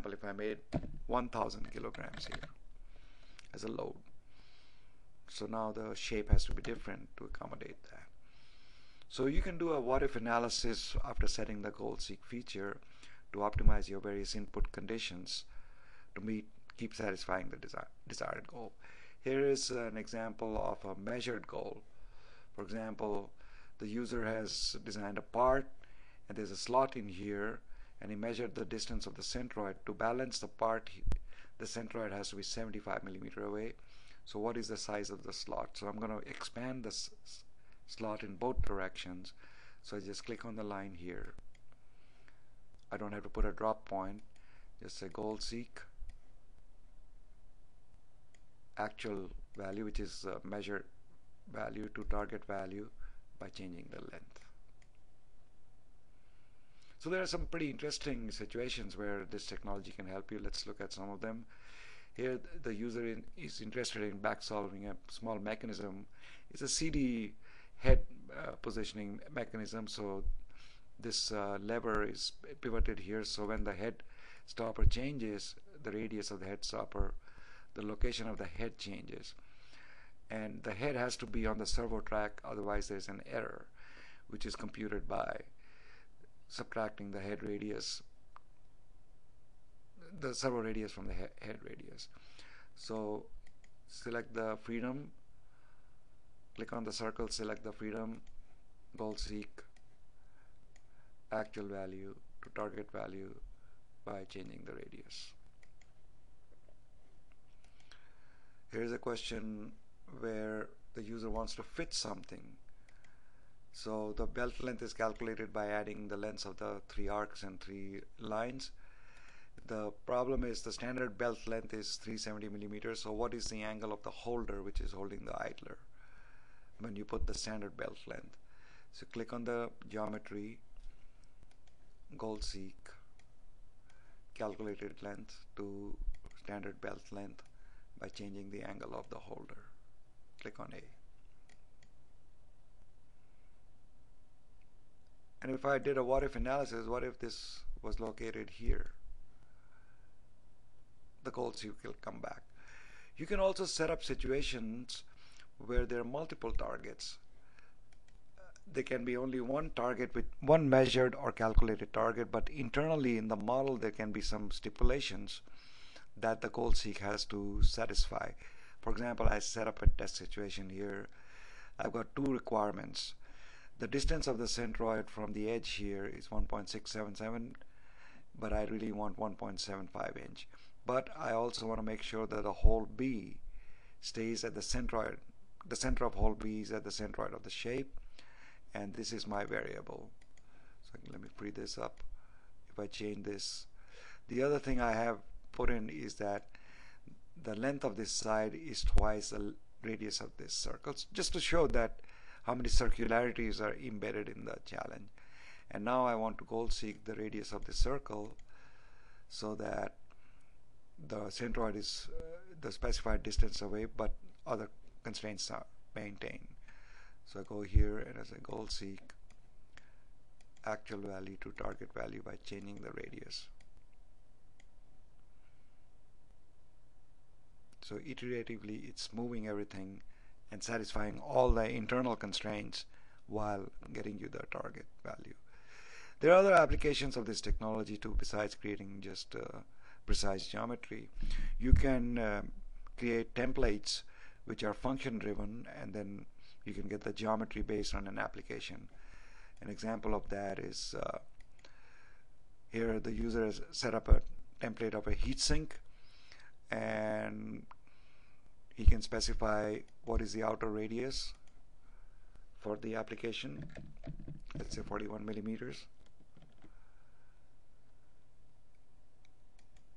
example, if I made 1000 kilograms here as a load, so now the shape has to be different to accommodate that. So you can do a what-if analysis after setting the goal seek feature to optimize your various input conditions to keep satisfying the desired goal. Here is an example of a measured goal. For example, the user has designed a part and there's a slot in here, and he measured the distance of the centroid. To balance the part, the centroid has to be 75 millimeter away. So what is the size of the slot? So I'm going to expand the slot in both directions. So I just click on the line here. I don't have to put a drop point. Just say goal seek actual value, which is measured value, to target value by changing the length. So there are some pretty interesting situations where this technology can help you. Let's look at some of them. Here the user is interested in back solving a small mechanism. It's a CD head positioning mechanism. So this lever is pivoted here, so when the head stopper changes, the radius of the head stopper, the location of the head changes, and the head has to be on the servo track, otherwise there's an error, which is computed by subtracting the head radius, the servo radius from the head radius. So select the freedom, click on the circle, select the freedom, goal seek actual value to target value by changing the radius. Here's a question where the user wants to fit something. So the belt length is calculated by adding the lengths of the 3 arcs and 3 lines. The problem is the standard belt length is 370 millimeters. So what is the angle of the holder which is holding the idler when you put the standard belt length? So click on the geometry, goal seek calculated length to standard belt length by changing the angle of the holder. Click on A. And if I did a what if analysis, what if this was located here? The goal seek will come back. You can also set up situations where there are multiple targets. There can be only one target with one measured or calculated target, but internally in the model there can be some stipulations that the goal seek has to satisfy. For example, I set up a test situation here. I've got 2 requirements. The distance of the centroid from the edge here is 1.677, but I really want 1.75 inch. But I also want to make sure that the hole B stays at the centroid. The center of hole B is at the centroid of the shape, and this is my variable. So let me free this up. If I change this, the other thing I have put in is that the length of this side is twice the radius of this circle, just to show that how many circularities are embedded in the challenge. And now I want to goal seek the radius of the circle so that the centroid is the specified distance away, but other constraints are maintained. So I go here and as a goal seek actual value to target value by changing the radius. So iteratively it's moving everything and satisfying all the internal constraints while getting you the target value. There are other applications of this technology too, besides creating just precise geometry. You can create templates which are function driven, and then you can get the geometry based on an application. An example of that is here the user has set up a template of a heatsink, and he can specify what is the outer radius for the application. Let's say 41 millimeters.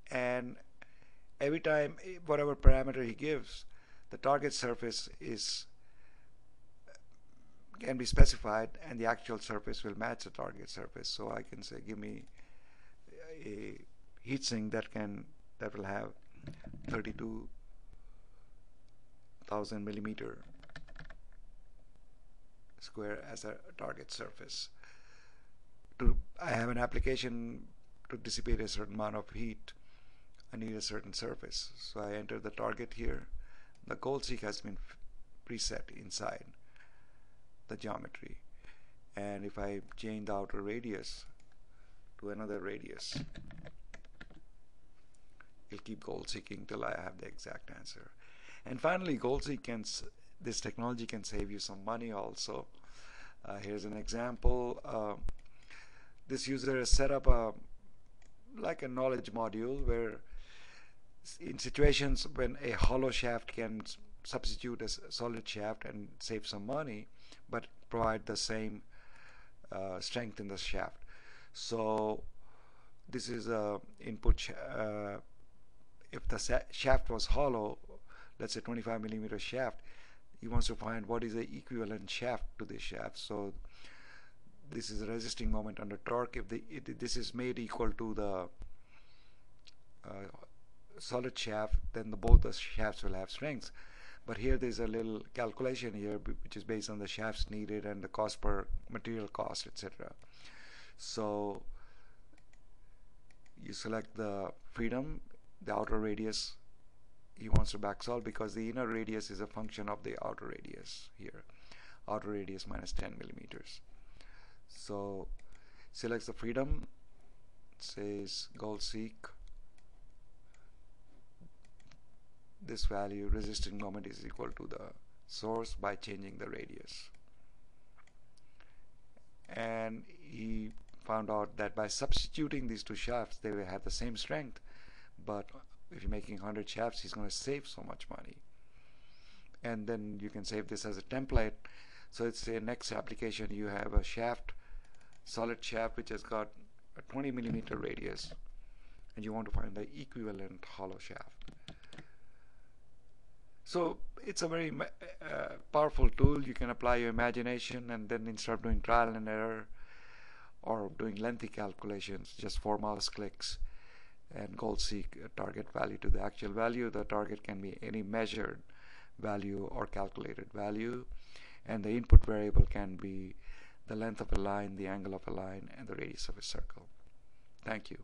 And every time, whatever parameter he gives, the target surface can be specified, and the actual surface will match the target surface. So I can say, give me a heatsink that will have 32,000 millimeter square as a target surface. I have an application to dissipate a certain amount of heat, I need a certain surface. So I enter the target here. The goal seek has been preset inside the geometry. And if I change the outer radius to another radius, it'll keep goal seeking till I have the exact answer. And finally, this technology can save you some money also. Here's an example. This user has set up like a knowledge module where in situations when a hollow shaft can substitute a solid shaft and save some money, but provide the same strength in the shaft. So this is a input. If the shaft was hollow, let's say 25 millimeter shaft, he wants to find what is the equivalent shaft to this shaft. So this is a resisting moment under torque. If this is made equal to the solid shaft, then both the shafts will have strengths. But here there's a little calculation here which is based on the shafts needed and the cost per material cost, etc. So you select the freedom, the outer radius he wants to back solve, because the inner radius is a function of the outer radius here. Outer radius minus 10 millimeters. So selects the freedom, says goal seek. This value, resisting moment, is equal to the source by changing the radius. And he found out that by substituting these two shafts, they will have the same strength, but if you're making 100 shafts, he's going to save so much money. And then you can save this as a template. So it's a next application. You have a shaft, solid shaft, which has got a 20 millimeter radius, and you want to find the equivalent hollow shaft. So it's a very powerful tool. You can apply your imagination, and then instead of doing trial and error or doing lengthy calculations, just 4 mouse clicks and goal seek a target value to the actual value. The target can be any measured value or calculated value, and the input variable can be the length of a line, the angle of a line, and the radius of a circle. Thank you.